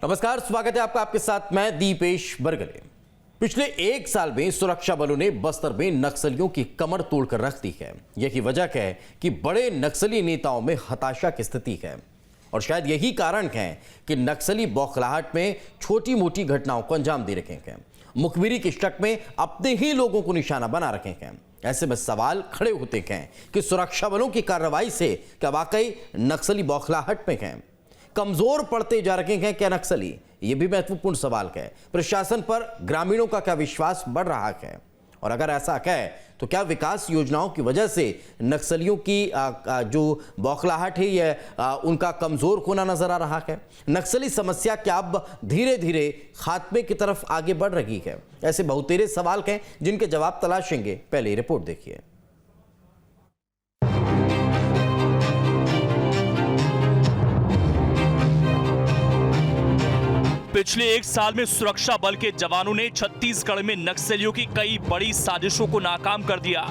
नमस्कार, स्वागत है आपका। आपके साथ मैं दीपेश बरगले। पिछले एक साल में सुरक्षा बलों ने बस्तर में नक्सलियों की कमर तोड़कर रख दी है। यही वजह है कि बड़े नक्सली नेताओं में हताशा की स्थिति है और शायद यही कारण है कि नक्सली बौखलाहट में छोटी मोटी घटनाओं को अंजाम दे रखे हैं, मुखबिरी के शक में अपने ही लोगों को निशाना बना रखे हैं। ऐसे में सवाल खड़े होते हैं कि सुरक्षा बलों की कार्रवाई से क्या वाकई नक्सली बौखलाहट में हैं? कमजोर पड़ते जा रहे हैं क्या नक्सली? ये भी महत्वपूर्ण सवाल है। प्रशासन पर ग्रामीणों का क्या विश्वास बढ़ रहा है? और अगर ऐसा है तो क्या विकास योजनाओं की वजह से नक्सलियों की जो बौखलाहट है यह उनका कमजोर होना नजर आ रहा है? नक्सली समस्या क्या अब धीरे धीरे खात्मे की तरफ आगे बढ़ रही है? ऐसे बहुतेरे सवाल हैं जिनके जवाब तलाशेंगे। पहले रिपोर्ट देखिए। पिछले एक साल में सुरक्षा बल के जवानों ने छत्तीसगढ़ में नक्सलियों की कई बड़ी साजिशों को नाकाम कर दिया।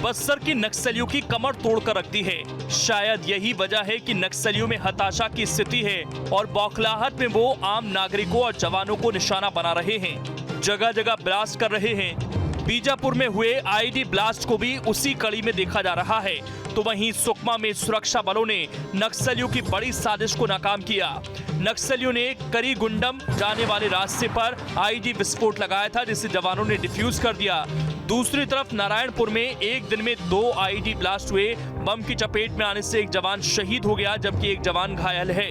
बस्तर की नक्सलियों की कमर तोड़कर रख दी है। शायद यही वजह है कि नक्सलियों में हताशा की स्थिति है और बौखलाहट में वो आम नागरिकों और जवानों को निशाना बना रहे हैं, जगह जगह ब्लास्ट कर रहे हैं। बीजापुर में हुए आईडी ब्लास्ट को भी उसी कड़ी में देखा जा रहा है। तो वहीं सुकमा में सुरक्षा बलों ने नक्सलियों की बड़ी साजिश को नाकाम किया। नक्सलियों ने करीगुंडम जाने वाले रास्ते पर आईडी विस्फोट लगाया था, जिसे जवानों ने डिफ्यूज कर दिया। दूसरी तरफ नारायणपुर में एक दिन में 2 आईडी ब्लास्ट हुए। बम की चपेट में आने से एक जवान शहीद हो गया, जबकि एक जवान घायल है।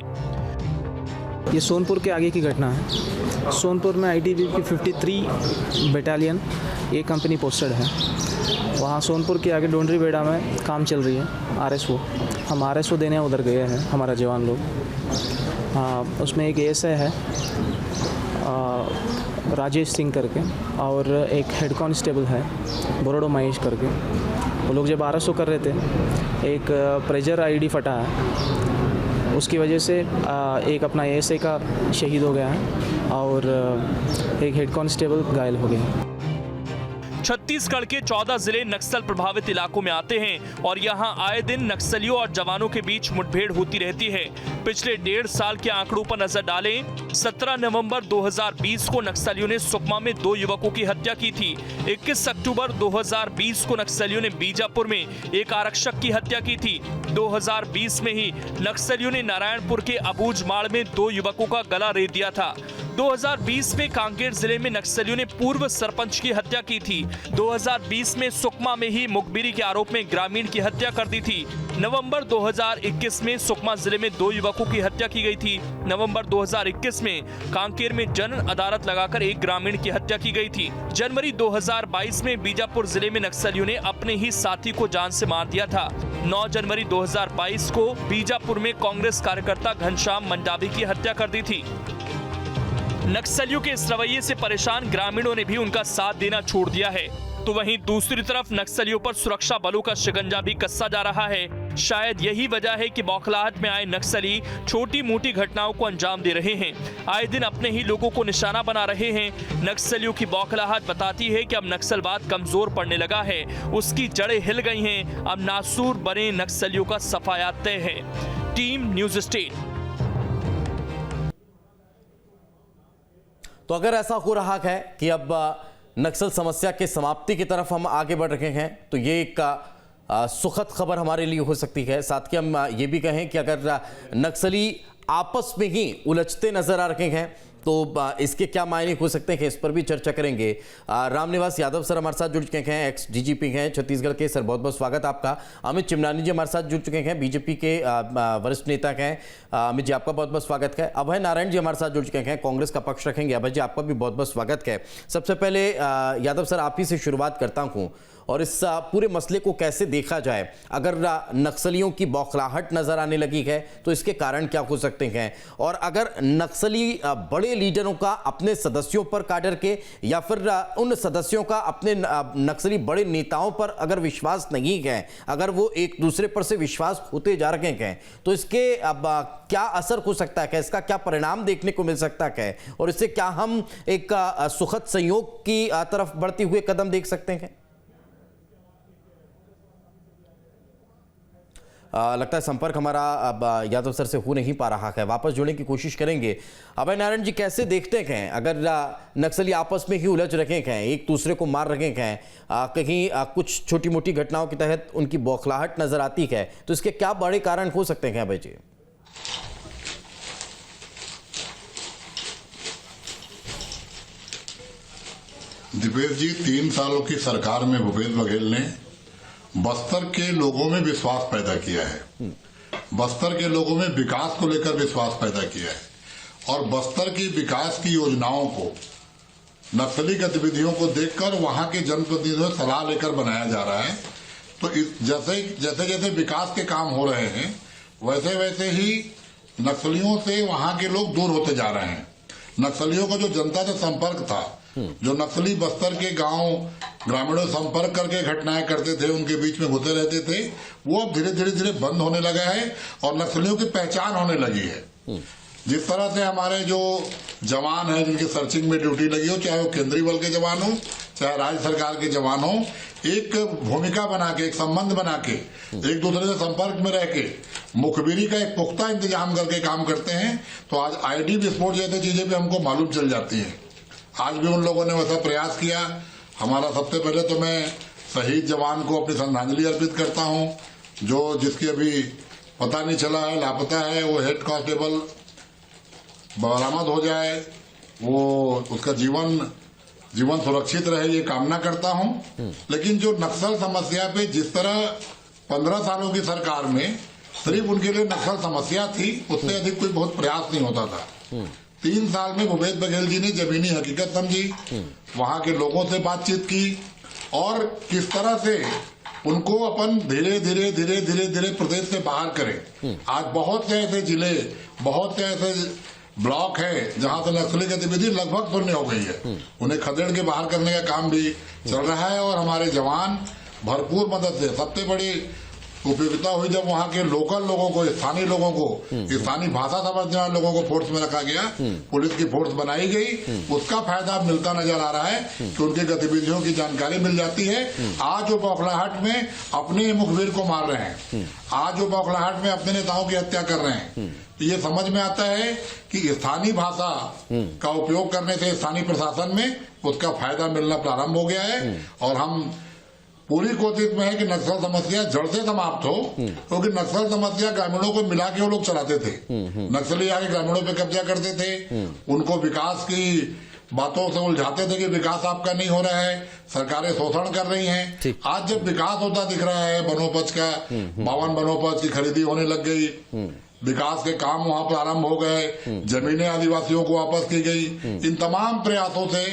ये सोनपुर के आगे की घटना है। सोनपुर में आईटीबीपी की 53 बटालियन ये कंपनी पोस्टेड है। वहाँ सोनपुर के आगे डोंडरी बेड़ा में काम चल रही है आरएसओ। हम आरएसओ देने उधर गए हैं, हमारा जवान लोग। उसमें एक एएसआई है राजेश सिंह करके, और एक हेड कांस्टेबल है बोरोडो महेश करके। वो लोग जब आरएसओ कर रहे थे, एक प्रेजर आईडी फटा है, उसकी वजह से एक अपना एएसआई का शहीद हो गया है और एक हेड कांस्टेबल घायल हो गया। छत्तीसगढ़ के 14 जिले नक्सल प्रभावित इलाकों में आते हैं और यहां आए दिन नक्सलियों और जवानों के बीच मुठभेड़ होती रहती है। पिछले 1.5 साल के आंकड़ों पर नजर डालें। 17 नवंबर 2020 को नक्सलियों ने सुकमा में 2 युवकों की हत्या की थी। 21 अक्टूबर 2020 को नक्सलियों ने बीजापुर में एक आरक्षक की हत्या की थी। 2020 में ही नक्सलियों ने नारायणपुर के अबूझमाड़ में 2 युवकों का गला रेत दिया था। 2020 में कांकेर जिले में नक्सलियों ने पूर्व सरपंच की हत्या की थी। 2020 में सुकमा में ही मुखबिरी के आरोप में ग्रामीण की हत्या कर दी थी। नवंबर 2021 में सुकमा जिले में 2 युवकों की हत्या की गई थी। नवंबर 2021 में कांकेर में जन अदालत लगाकर एक ग्रामीण की हत्या की गई थी। जनवरी 2022 में बीजापुर जिले में नक्सलियों ने अपने ही साथी को जान से मार दिया था। 9 जनवरी 2022 को बीजापुर में कांग्रेस कार्यकर्ता घनश्याम मंडावी की हत्या कर दी थी। नक्सलियों के इस रवैये से परेशान ग्रामीणों ने भी उनका साथ देना छोड़ दिया है। तो वहीं दूसरी तरफ नक्सलियों पर सुरक्षा बलों का शिकंजा भी कससा जा रहा है। शायद यही वजह है कि बौखलाहट में आए नक्सली छोटी मोटी घटनाओं को अंजाम दे रहे हैं, आए दिन अपने ही लोगों को निशाना बना रहे हैं। नक्सलियों की बौखलाहट बताती है कि अब नक्सलवाद कमजोर पड़ने लगा है, उसकी जड़ें हिल गई हैं। अब नासूर बने नक्सलियों का सफाया तय है। Team news state. तो अगर ऐसा हो रहा है कि अब नक्सल समस्या के समाप्ति की तरफ हम आगे बढ़ रहे हैं, तो ये एक सुखद खबर हमारे लिए हो सकती है। साथ ही हम ये भी कहें कि अगर नक्सली आपस में ही उलझते नजर आ रहे हैं तो इसके क्या मायने हो सकते हैं, इस पर भी चर्चा करेंगे। रामनिवास यादव सर हमारे साथ जुड़ चुके हैं, एक्स डीजीपी हैं छत्तीसगढ़ के। सर बहुत बहुत स्वागत आपका। अमित चिमनानी जी हमारे साथ जुड़ चुके हैं, बीजेपी के वरिष्ठ नेता हैं। अमित जी आपका बहुत बहुत स्वागत है। अभय नारायण जी हमारे साथ जुड़ चुके हैं, कांग्रेस का पक्ष रखेंगे। अभय जी आपका भी बहुत बहुत स्वागत है। सबसे पहले यादव सर आप ही से शुरुआत करता हूँ, और इस पूरे मसले को कैसे देखा जाए? अगर नक्सलियों की बौखलाहट नजर आने लगी है तो इसके कारण क्या हो सकते हैं? और अगर नक्सली बड़े लीडरों का अपने सदस्यों पर काडर के, या फिर उन सदस्यों का अपने नक्सली बड़े नेताओं पर अगर विश्वास नहीं है, अगर वो एक दूसरे पर से विश्वास होते जा रहे हैं, तो इसके अब क्या असर हो सकता है? इसका क्या परिणाम देखने को मिल सकता है? और इससे क्या हम एक सुखद संयोग की तरफ बढ़ते हुए कदम देख सकते हैं? लगता है संपर्क हमारा अब यादव सर से हो नहीं पा रहा है, वापस जुड़ने की कोशिश करेंगे। अभय नारायण जी, कैसे देखते हैं अगर नक्सली आपस में ही उलझ रखे हैं, एक दूसरे को मार रखे हैं, कहीं कुछ छोटी मोटी घटनाओं के तहत उनकी बौखलाहट नजर आती है, तो इसके क्या बड़े कारण हो सकते हैं अभय जी? दीपेश जी, 3 सालों की सरकार में भूपेश बघेल ने बस्तर के लोगों में विश्वास पैदा किया है, बस्तर के लोगों में विकास को लेकर विश्वास पैदा किया है और बस्तर की विकास की योजनाओं को, नक्सली गतिविधियों को देखकर वहां के जनप्रतिनिधियों से सलाह लेकर बनाया जा रहा है। तो जैसे जैसे विकास के काम हो रहे हैं वैसे वैसे ही नक्सलियों से वहां के लोग दूर होते जा रहे हैं। नक्सलियों का जो जनता से संपर्क था, जो नक्सली बस्तर के गांव ग्रामीणों संपर्क करके घटनाएं करते थे, उनके बीच में घुसे रहते थे, वो अब धीरे धीरे बंद होने लगा है और नक्सलियों की पहचान होने लगी है। जिस तरह से हमारे जो जवान हैं जिनकी सर्चिंग में ड्यूटी लगी हो, चाहे वो केंद्रीय बल के जवान हो चाहे राज्य सरकार के जवान हो, एक भूमिका बना के, एक संबंध बना के, एक दूसरे से संपर्क में रह के मुखबिरी का एक पुख्ता इंतजाम करके काम करते हैं, तो आज आईडी विस्फोट जैसी चीजें भी हमको मालूम चल जाती हैं। आज भी उन लोगों ने वैसा प्रयास किया। हमारा सबसे पहले तो मैं शहीद जवान को अपनी श्रद्धांजलि अर्पित करता हूं, जो जिसकी अभी पता नहीं चला है, लापता है, वो हेड कांस्टेबल बरामद हो जाए, वो उसका जीवन सुरक्षित रहे, ये कामना करता हूं। लेकिन जो नक्सल समस्या पे जिस तरह 15 सालों की सरकार में सिर्फ उनके लिए नक्सल समस्या थी, उससे अधिक कोई बहुत प्रयास नहीं होता था। 3 साल में भूपेश बघेल जी ने जमीनी हकीकत समझी, वहां के लोगों से बातचीत की और किस तरह से उनको अपन धीरे धीरे प्रदेश से बाहर करें। आज बहुत से ऐसे जिले, बहुत से ऐसे ब्लॉक है जहां से नक्सली गतिविधि लगभग शून्य हो गई है, उन्हें खदेड़ के बाहर करने का काम भी चल रहा है और हमारे जवान भरपूर मदद से, सबसे बड़ी उपयोगिता हुई जब वहां के लोकल लोगों को, स्थानीय लोगों को, स्थानीय भाषा समझने वाले लोगों को फोर्स में रखा गया, पुलिस की फोर्स बनाई गई, उसका फायदा मिलता नजर आ रहा है कि उनकी गतिविधियों की जानकारी मिल जाती है। आज वो बौखलाहट में अपने मुखबिर को मार रहे हैं, आज वो बौखलाहट में अपने नेताओं की हत्या कर रहे हैं। ये समझ में आता है कि स्थानीय भाषा का उपयोग करने से स्थानीय प्रशासन में उसका फायदा मिलना प्रारंभ हो गया है और हम पूरी कोशिश में है कि नक्सल समस्या जड़ से समाप्त हो, क्योंकि नक्सल समस्या ग्रामीणों को मिला के वो लोग चलाते थे। नक्सली आके ग्रामीणों पे कब्जा करते थे, उनको विकास की बातों से उलझाते थे कि विकास आपका नहीं हो रहा है, सरकारें शोषण कर रही हैं। आज जब विकास होता दिख रहा है, वनोपज का 52 वनोपज की खरीदी होने लग गई, विकास के काम वहां प्रारंभ हो गए, जमीनें आदिवासियों को वापस की गई, इन तमाम प्रयासों से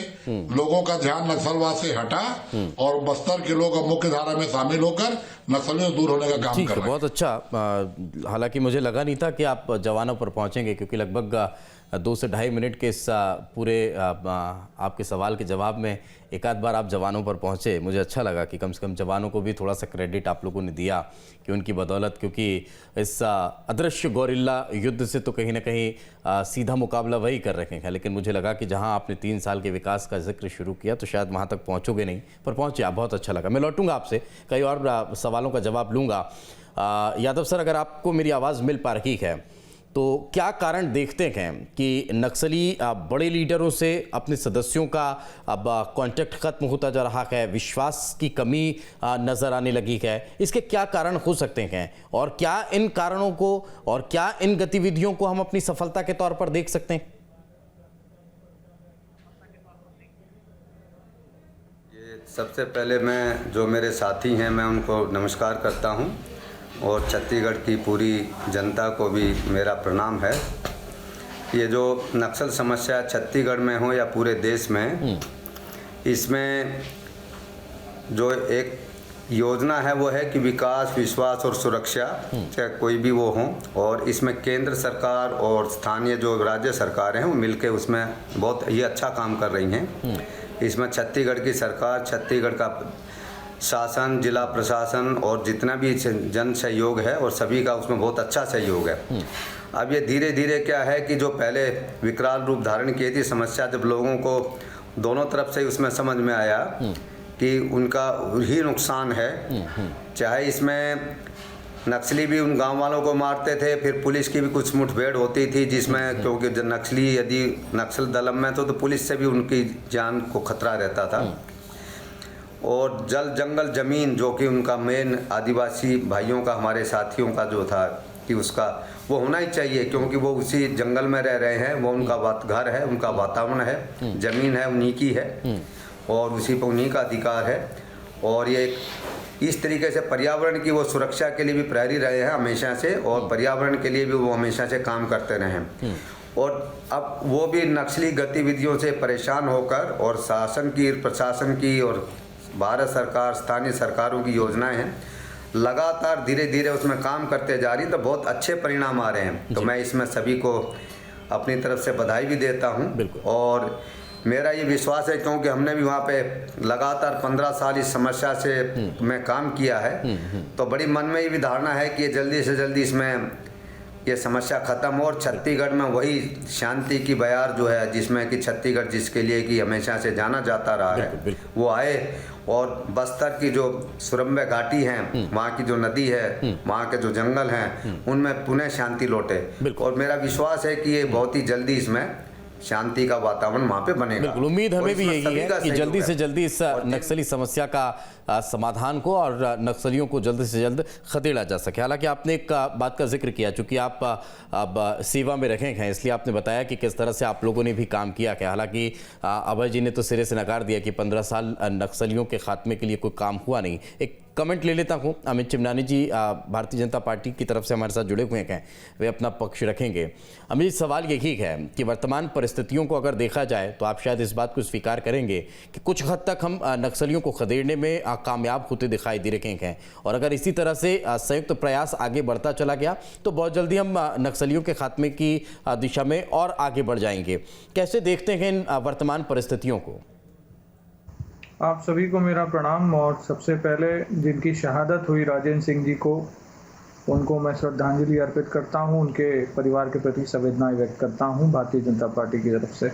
लोगों का ध्यान नक्सलवाद से हटा और बस्तर के लोग अब मुख्य धारा में शामिल होकर नक्सलियों से दूर होने का काम कर रहे हैं। बहुत अच्छा। हालांकि मुझे लगा नहीं था कि आप जवानों पर पहुंचेंगे, क्योंकि लगभग 2 से ढाई मिनट के इस पूरे आपके सवाल के जवाब में एक आध बार आप जवानों पर पहुंचे। मुझे अच्छा लगा कि कम से कम जवानों को भी थोड़ा सा क्रेडिट आप लोगों ने दिया कि उनकी बदौलत, क्योंकि इस अदृश्य गोरिल्ला युद्ध से तो कहीं ना कहीं सीधा मुकाबला वही कर रखे हैं। लेकिन मुझे लगा कि जहां आपने 3 साल के विकास का जिक्र शुरू किया तो शायद वहां तक पहुंचोगे नहीं, पर पहुंचे आप, बहुत अच्छा लगा। मैं लौटूंगा आपसे, कई और सवालों का जवाब लूँगा। यादव सर, अगर आपको मेरी आवाज़ मिल पा रही है तो क्या कारण देखते हैं कि नक्सली बड़े लीडरों से अपने सदस्यों का अब कांटेक्ट खत्म होता जा रहा है, विश्वास की कमी नज़र आने लगी है? इसके क्या कारण हो सकते हैं और क्या इन कारणों को और क्या इन गतिविधियों को हम अपनी सफलता के तौर पर देख सकते हैं? ये सबसे पहले मैं, जो मेरे साथी हैं, मैं उनको नमस्कार करता हूं और छत्तीसगढ़ की पूरी जनता को भी मेरा प्रणाम है। ये जो नक्सल समस्या छत्तीसगढ़ में हो या पूरे देश में, इसमें जो एक योजना है वो है कि विकास, विश्वास और सुरक्षा, चाहे कोई भी वो हो, और इसमें केंद्र सरकार और स्थानीय जो राज्य सरकारें हैं वो मिलके उसमें बहुत ही अच्छा काम कर रही हैं। इसमें छत्तीसगढ़ की सरकार, छत्तीसगढ़ का शासन, जिला प्रशासन और जितना भी जन सहयोग है और सभी का उसमें बहुत अच्छा सहयोग है। अब ये धीरे धीरे क्या है कि जो पहले विकराल रूप धारण की थी समस्या, जब लोगों को दोनों तरफ से उसमें समझ में आया कि उनका ही नुकसान है, चाहे इसमें नक्सली भी उन गांव वालों को मारते थे, फिर पुलिस की भी कुछ मुठभेड़ होती थी जिसमें, क्योंकि जो नक्सली यदि नक्सल दलम में तो पुलिस से भी उनकी जान को खतरा रहता था। और जल जंगल ज़मीन जो कि उनका मेन आदिवासी भाइयों का, हमारे साथियों का जो था कि उसका वो होना ही चाहिए, क्योंकि वो उसी जंगल में रह रहे हैं, वो उनका घर है, उनका वातावरण है, ज़मीन है उन्हीं की है और उसी पर उन्हीं का अधिकार है। और ये इस तरीके से पर्यावरण की वो सुरक्षा के लिए भी प्रहरी रहे हैं हमेशा से, और पर्यावरण के लिए भी वो हमेशा से काम करते रहे हैं। और अब वो भी नक्सली गतिविधियों से परेशान होकर, और शासन की, प्रशासन की और भारत सरकार, स्थानीय सरकारों की योजनाएं हैं, लगातार धीरे धीरे उसमें काम करते जा रही, तो बहुत अच्छे परिणाम आ रहे हैं। तो मैं इसमें सभी को अपनी तरफ से बधाई भी देता हूं। और मेरा ये विश्वास है, क्योंकि हमने भी वहाँ पे लगातार 15 साल इस समस्या से में काम किया है, तो बड़ी मन में ये भी धारणा है कि जल्दी से जल्दी इसमें ये समस्या ख़त्म हो और छत्तीसगढ़ में वही शांति की बयार जो है, जिसमें कि छत्तीसगढ़ जिसके लिए कि हमेशा से जाना जाता रहा है, वो आए। और बस्तर की जो सुरम्बे घाटी हैं, वहाँ की जो नदी है, वहाँ के जो जंगल हैं, उनमें पुनः शांति लौटे। और मेरा विश्वास है कि ये बहुत ही जल्दी इसमें शांति का वातावरण वहाँ पे बनेगा। बिल्कुल, उम्मीद हमें भी यही है कि जल्दी से जल्दी इस नक्सली समस्या का समाधान को और नक्सलियों को जल्द से जल्द खदेड़ा जा सके। हालांकि आपने एक बात का जिक्र किया, चूंकि आप अब सेवा में रखे हैं, इसलिए आपने बताया कि किस तरह से आप लोगों ने भी काम किया है। हालांकि अभय जी ने तो सिरे से नकार दिया कि 15 साल नक्सलियों के खात्मे के लिए कोई काम हुआ नहीं। एक कमेंट ले लेता हूं, अमित चिमनानी जी भारतीय जनता पार्टी की तरफ से हमारे साथ जुड़े हुए हैं, वे अपना पक्ष रखेंगे। अमित जी, सवाल यही है कि वर्तमान परिस्थितियों को अगर देखा जाए तो आप शायद इस बात को स्वीकार करेंगे कि कुछ हद तक हम नक्सलियों को खदेड़ने में कामयाब होते दिखाई दे रहे हैं, और अगर इसी तरह से संयुक्त प्रयास आगे बढ़ता चला गया तो बहुत जल्दी हम नक्सलियों के खात्मे की दिशा में और आगे बढ़ जाएंगे। कैसे देखते हैं इन वर्तमान परिस्थितियों को? आप सभी को मेरा प्रणाम। और सबसे पहले जिनकी शहादत हुई राजेंद्र सिंह जी को, उनको मैं श्रद्धांजलि अर्पित करता हूं, उनके परिवार के प्रति संवेदनाएं व्यक्त करता हूं भारतीय जनता पार्टी की तरफ से।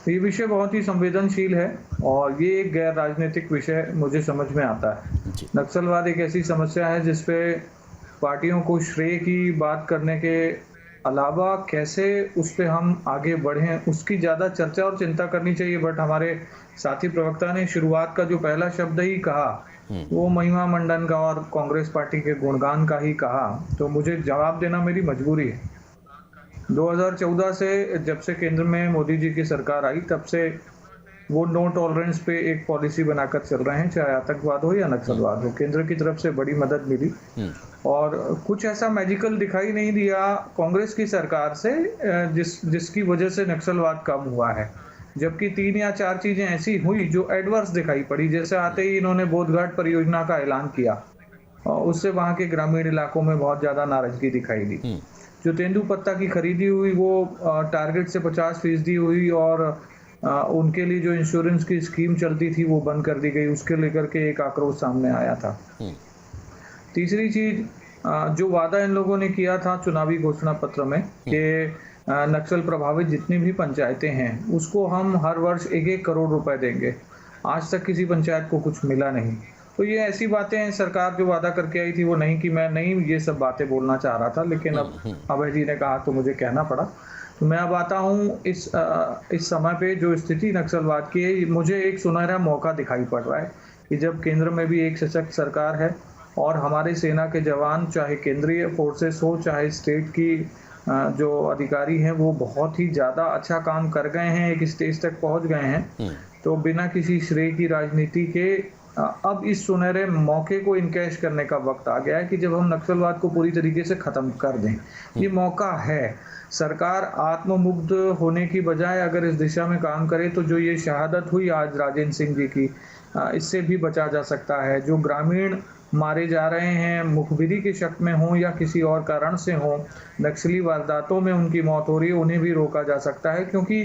ये विषय बहुत ही संवेदनशील है और ये एक गैर राजनीतिक विषय मुझे समझ में आता है। नक्सलवाद एक ऐसी समस्या है जिसपे पार्टियों को श्रेय की बात करने के अलावा कैसे उस पर हम आगे बढ़ें उसकी ज़्यादा चर्चा और चिंता करनी चाहिए। बट हमारे साथी प्रवक्ता ने शुरुआत का जो पहला शब्द ही कहा वो महिमा मंडन का और कांग्रेस पार्टी के गुणगान का ही कहा, तो मुझे जवाब देना मेरी मजबूरी है। 2014 से जब से केंद्र में मोदी जी की सरकार आई, तब से वो नो टॉलरेंस पे एक पॉलिसी बनाकर चल रहे हैं, चाहे आतंकवाद हो या नक्सलवाद हो। केंद्र की तरफ से बड़ी मदद मिली और कुछ ऐसा मैजिकल दिखाई नहीं दिया कांग्रेस की सरकार से जिसकी वजह से नक्सलवाद कम हुआ है। जबकि 3 या 4 चीजें ऐसी हुई जो एडवर्स दिखाई पड़ी। जैसे आते ही इन्होंने बोधघाट परियोजना का ऐलान किया और उससे वहां के ग्रामीण इलाकों में बहुत ज्यादा नाराजगी दिखाई दी। जो तेंदुपत्ता की खरीदी हुई वो टारगेट से 50% हुई और उनके लिए जो इंश्योरेंस की स्कीम चलती थी वो बंद कर दी गई। उसके लेकर के एक आक्रोश सामने आया था। तीसरी चीज, जो वादा इन लोगों ने किया था चुनावी घोषणा पत्र में कि नक्सल प्रभावित जितनी भी पंचायतें हैं उसको हम हर वर्ष 1-1 करोड़ रुपए देंगे, आज तक किसी पंचायत को कुछ मिला नहीं। तो ये ऐसी बातें हैं, सरकार जो वादा करके आई थी वो नहीं कि मैं नहीं ये सब बातें बोलना चाह रहा था, लेकिन अब अभय जी ने कहा तो मुझे कहना पड़ा। तो मैं अब आता हूँ इस समय पे जो स्थिति नक्सलवाद की है, मुझे एक सुनहरा मौका दिखाई पड़ रहा है कि जब केंद्र में भी एक सशक्त सरकार है और हमारे सेना के जवान, चाहे केंद्रीय फोर्सेस हो चाहे स्टेट की जो अधिकारी हैं, वो बहुत ही ज़्यादा अच्छा काम कर गए हैं, एक स्टेज तक पहुंच गए हैं। तो बिना किसी श्रेय की राजनीति के अब इस सुनहरे मौके को इनकैश करने का वक्त आ गया है कि जब हम नक्सलवाद को पूरी तरीके से ख़त्म कर दें। ये मौका है। सरकार आत्ममुग्ध होने की बजाय अगर इस दिशा में काम करे तो जो ये शहादत हुई आज राजेंद्र सिंह जी की, इससे भी बचा जा सकता है। जो ग्रामीण मारे जा रहे हैं, मुखबिरी के शक में हों या किसी और कारण से हों, नक्सली वारदातों में उनकी मौत हो रही है, उन्हें भी रोका जा सकता है। क्योंकि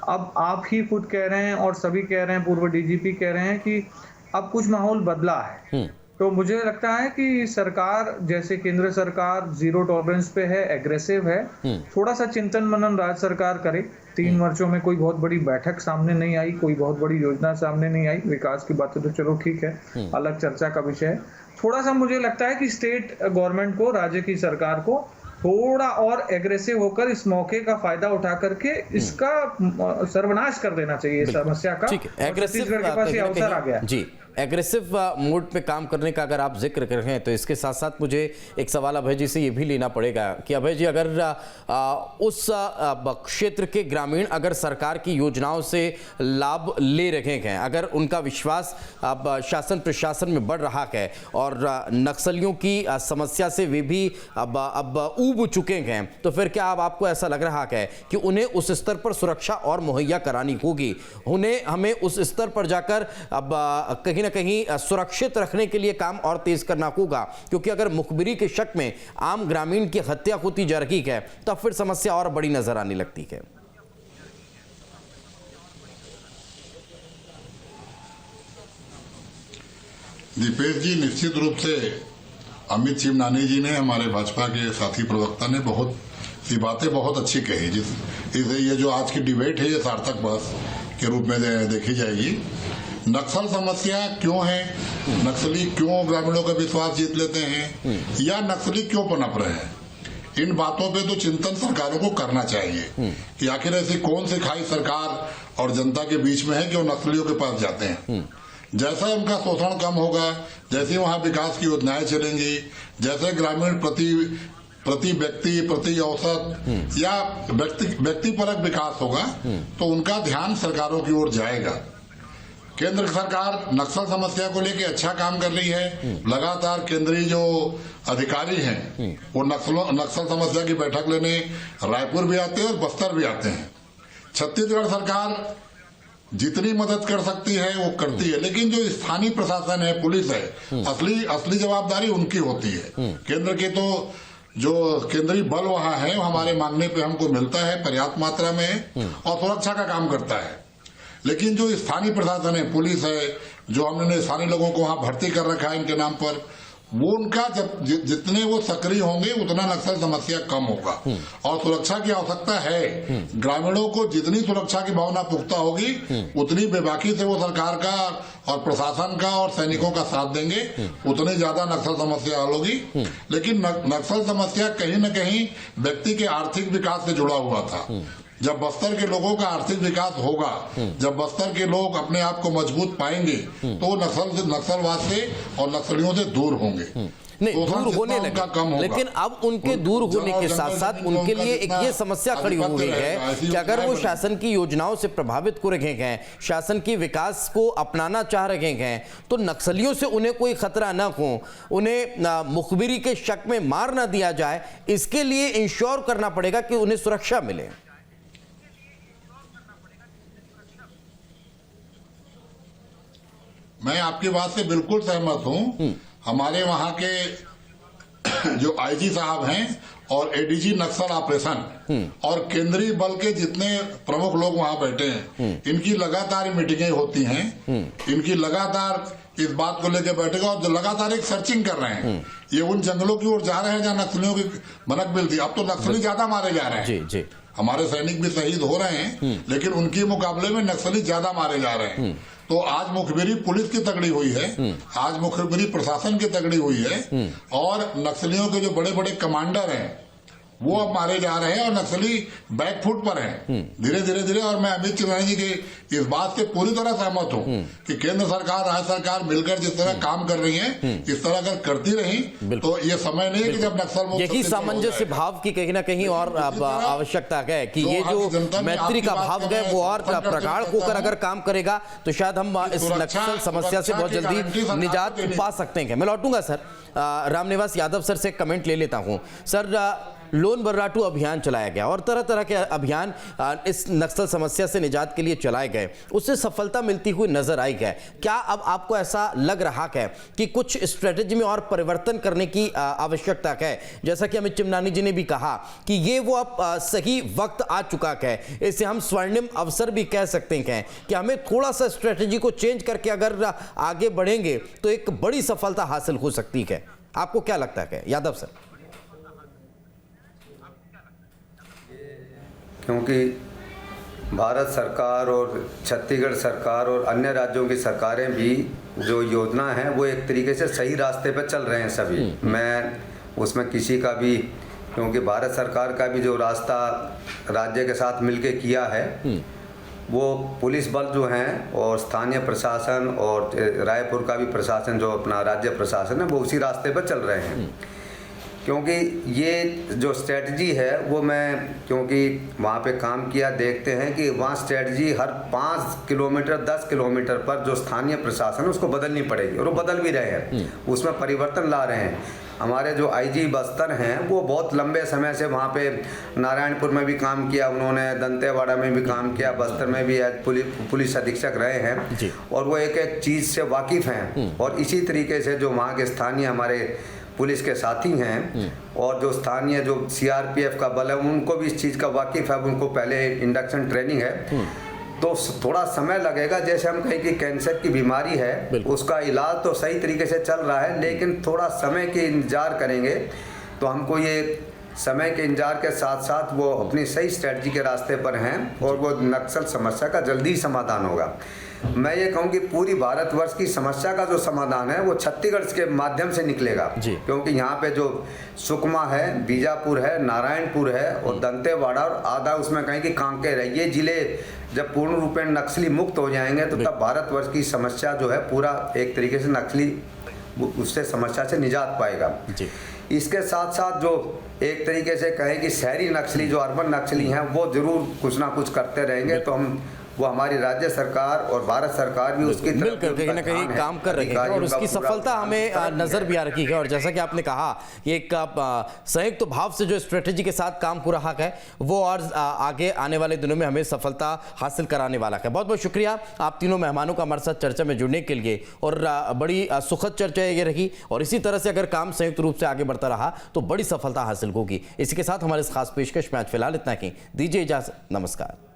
अब आप ही खुद कह रहे हैं और सभी कह रहे हैं, पूर्व डीजीपी कह रहे हैं कि अब कुछ माहौल बदला है। तो मुझे लगता है कि सरकार, जैसे केंद्र सरकार जीरो टॉलरेंस पे है, एग्रेसिव है, थोड़ा सा चिंतन मनन राज्य सरकार करे। 3 वर्षों में कोई बहुत बड़ी बैठक सामने नहीं आई, कोई बहुत बड़ी योजना सामने नहीं आई। विकास की बातें तो चलो ठीक है, अलग चर्चा का विषय है। थोड़ा सा मुझे लगता है कि स्टेट गवर्नमेंट को, राज्य की सरकार को थोड़ा और एग्रेसिव होकर इस मौके का फायदा उठा करके इसका सर्वनाश कर देना चाहिए समस्या का। ठीक है, एग्रेसिव छत्तीसगढ़ के पास ये अवसर आ गया जी, एग्रेसिव मोड पे काम करने का अगर आप जिक्र कर रहे हैं तो इसके साथ साथ मुझे एक सवाल अभय जी से ये भी लेना पड़ेगा कि अभय जी, अगर उस क्षेत्र के ग्रामीण अगर सरकार की योजनाओं से लाभ ले रहे हैं, अगर उनका विश्वास अब शासन प्रशासन में बढ़ रहा है और नक्सलियों की समस्या से वे भी अब ऊब चुके हैं, तो फिर क्या अब आपको ऐसा लग रहा है कि उन्हें उस स्तर पर सुरक्षा और मुहैया करानी होगी, उन्हें हमें उस स्तर पर जाकर अब कहीं न कहीं सुरक्षित रखने के लिए काम और तेज करना होगा? क्योंकि अगर मुखबिरी के शक में आम ग्रामीण की हत्या होती जा रही है तब फिर समस्या और बड़ी नजर आने लगती है। दीपेश जी, निश्चित रूप से अमित चिमनानी जी ने, हमारे भाजपा के साथी प्रवक्ता ने बहुत सी बातें बहुत अच्छी कही। ये जो आज की डिबेट है ये सार्थक बहस के रूप में देखी जाएगी। नक्सल समस्या क्यों है, नक्सली क्यों ग्रामीणों का विश्वास जीत लेते हैं, या नक्सली क्यों पनप रहे हैं, इन बातों पे तो चिंतन सरकारों को करना चाहिए कि आखिर ऐसी कौन सी खाई सरकार और जनता के बीच में है कि वो नक्सलियों के पास जाते हैं। जैसा उनका शोषण कम होगा, जैसे वहां विकास की योजनाएं चलेंगी, जैसे ग्रामीण प्रति व्यक्ति प्रति औसत या व्यक्तिपरक विकास होगा, तो उनका ध्यान सरकारों की ओर जाएगा। केंद्र सरकार नक्सल समस्या को लेकर अच्छा काम कर रही है। लगातार केंद्रीय जो अधिकारी हैं वो नक्सल समस्या की बैठक लेने रायपुर भी आते हैं और बस्तर भी आते हैं। छत्तीसगढ़ सरकार जितनी मदद कर सकती है वो करती है, लेकिन जो स्थानीय प्रशासन है, पुलिस है, असली जवाबदारी उनकी होती है। केंद्र के तो जो केंद्रीय बल वहां है वो हमारे मांगने पे हमको मिलता है, पर्याप्त मात्रा में है और सुरक्षा का काम करता है। लेकिन जो स्थानीय प्रशासन है, पुलिस है, जो हमने स्थानीय लोगों को वहां भर्ती कर रखा है इनके नाम पर, वो उनका जितने वो सक्रिय होंगे उतना नक्सल समस्या कम होगा। और सुरक्षा की आवश्यकता है, ग्रामीणों को जितनी सुरक्षा की भावना पुख्ता होगी उतनी बेबाकी से वो सरकार का और प्रशासन का और सैनिकों का साथ देंगे, उतनी ज्यादा नक्सल समस्या हल होगी। लेकिन नक्सल समस्या कहीं न कहीं व्यक्ति के आर्थिक विकास से जुड़ा हुआ था। जब बस्तर के लोगों का आर्थिक विकास होगा, जब बस्तर के लोग अपने आप को मजबूत पाएंगे, तो वो नक्सलवाद से और नक्सलियों से दूर होंगे। नहीं, दूर होने लगे, लेकिन अब उनके दूर होने के साथ साथ उनके लिए एक ये समस्या खड़ी हो गई है कि अगर वो शासन की योजनाओं से प्रभावित हो रहे हैं, शासन की विकास को अपनाना चाह रहे हैं, तो नक्सलियों से उन्हें कोई खतरा ना हो, उन्हें मुखबिरी के शक में मार ना दिया जाए, इसके लिए इंश्योर करना पड़ेगा कि उन्हें सुरक्षा मिले। मैं आपकी बात से बिल्कुल सहमत हूं। हमारे वहां के जो आईजी साहब हैं और एडीजी नक्सल ऑपरेशन और केंद्रीय बल के जितने प्रमुख लोग वहां बैठे हैं, इनकी लगातार मीटिंगें होती हैं, इनकी लगातार इस बात को लेकर बैठेगा और लगातार एक सर्चिंग कर रहे हैं। ये उन जंगलों की ओर जा रहे हैं जहां नक्सलियों की भनक मिलती है। अब तो नक्सली ज्यादा मारे जा रहे हैं। जी जी, हमारे सैनिक भी शहीद हो रहे हैं, लेकिन उनके मुकाबले में नक्सली ज्यादा मारे जा रहे हैं। तो आज मुखबिरी पुलिस की तगड़ी हुई है, आज मुखबिरी प्रशासन की तगड़ी हुई है, और नक्सलियों के जो बड़े बड़े कमांडर हैं वो अब मारे जा रहे हैं और नक्सली बैकफुट पर हैं धीरे धीरे। और मैं अमित चिमनानी जी की इस बात से पूरी तरह सहमत हूं कि केंद्र सरकार, राज्य सरकार मिलकर जिस तरह काम कर रही है, इस तरह अगर करती रही तो ये समय नहीं है कि जब नक्सल यही सामंजस्य भाव की कहीं ना कहीं और आवश्यकता है कि ये जो मैत्री का भाव है वो और प्रगाढ़ होकर अगर काम करेगा तो शायद हम इस नक्सल समस्या से बहुत जल्दी निजात पा सकते हैं। मैं लौटूंगा सर, रामनिवास यादव सर से कमेंट ले लेता हूं। सर, लोन वर्राटू अभियान चलाया गया और तरह तरह के अभियान इस नक्सल समस्या से निजात के लिए चलाए गए, उससे सफलता मिलती हुई नजर आई है। क्या अब आपको ऐसा लग रहा है कि कुछ स्ट्रेटेजी में और परिवर्तन करने की आवश्यकता है? जैसा कि अमित चिमनानी जी ने भी कहा कि ये वो अब सही वक्त आ चुका है, इसे हम स्वर्णिम अवसर भी कह सकते हैं कि हमें थोड़ा सा स्ट्रेटेजी को चेंज करके अगर आगे बढ़ेंगे तो एक बड़ी सफलता हासिल हो सकती है। आपको क्या लगता है यादव सर? क्योंकि भारत सरकार और छत्तीसगढ़ सरकार और अन्य राज्यों की सरकारें भी जो योजना है वो एक तरीके से सही रास्ते पर चल रहे हैं सभी। मैं उसमें किसी का भी, क्योंकि भारत सरकार का भी जो रास्ता राज्य के साथ मिलके किया है, वो पुलिस बल जो हैं और स्थानीय प्रशासन और रायपुर का भी प्रशासन जो अपना राज्य प्रशासन है वो उसी रास्ते पर चल रहे हैं। क्योंकि ये जो स्ट्रेटजी है वो मैं क्योंकि वहाँ पे काम किया, देखते हैं कि वहाँ स्ट्रेटजी हर 5 किलोमीटर 10 किलोमीटर पर जो स्थानीय प्रशासन है उसको बदलनी पड़ेगी और वो बदल भी रहे हैं, उसमें परिवर्तन ला रहे हैं। हमारे जो आईजी बस्तर हैं वो बहुत लंबे समय से वहाँ पे नारायणपुर में भी काम किया उन्होंने, दंतेवाड़ा में भी काम किया, बस्तर में भी पुलिस अधीक्षक रहे हैं और वो एक एक चीज़ से वाकिफ़ हैं। और इसी तरीके से जो वहाँ के स्थानीय हमारे पुलिस के साथी हैं और जो स्थानीय जो सीआरपीएफ का बल है उनको भी इस चीज़ का वाकिफ़ है, उनको पहले इंडक्शन ट्रेनिंग है। तो थोड़ा समय लगेगा, जैसे हम कहें कि कैंसर की बीमारी है उसका इलाज तो सही तरीके से चल रहा है, लेकिन थोड़ा समय के इंतजार करेंगे तो हमको ये समय के इंतजार के साथ साथ वो अपनी सही स्ट्रेटजी के रास्ते पर हैं और वो नक्सल समस्या का जल्दी समाधान होगा। मैं ये कहूँ कि पूरी भारतवर्ष की समस्या का जो समाधान है वो छत्तीसगढ़ के माध्यम से निकलेगा, क्योंकि यहाँ पे जो सुकमा है, बीजापुर है, नारायणपुर है और दंतेवाड़ा और आधा उसमें कहें कि कांकेर है, ये जिले जब पूर्ण रूप में नक्सली मुक्त हो जाएंगे तो तब भारतवर्ष की समस्या जो है पूरा एक तरीके से नक्सली उससे समस्या से निजात पाएगा। इसके साथ साथ जो एक तरीके से कहें कि शहरी नक्सली जो अर्बन नक्सली हैं वो जरूर कुछ ना कुछ करते रहेंगे, तो हम वो हमारी राज्य सरकार और भारत सरकार भी उसकी मिलकर कहीं ना कहीं काम कर रही है और उसकी सफलता हमें नजर भी आ रही है। और जैसा कि आपने कहा कि एक संयुक्त भाव से जो स्ट्रेटेजी के साथ काम हो रहा है वो और आगे आने वाले दिनों में हमें सफलता हासिल कराने वाला है। बहुत बहुत शुक्रिया आप तीनों मेहमानों का हमारे साथ चर्चा में जुड़ने के लिए, और बड़ी सुखद चर्चा ये रही और इसी तरह से अगर काम संयुक्त रूप से आगे बढ़ता रहा तो बड़ी सफलता हासिल होगी। इसी के साथ हमारे इस खास पेशकश में आज फिलहाल इतना ही, दीजिए इजाजत, नमस्कार।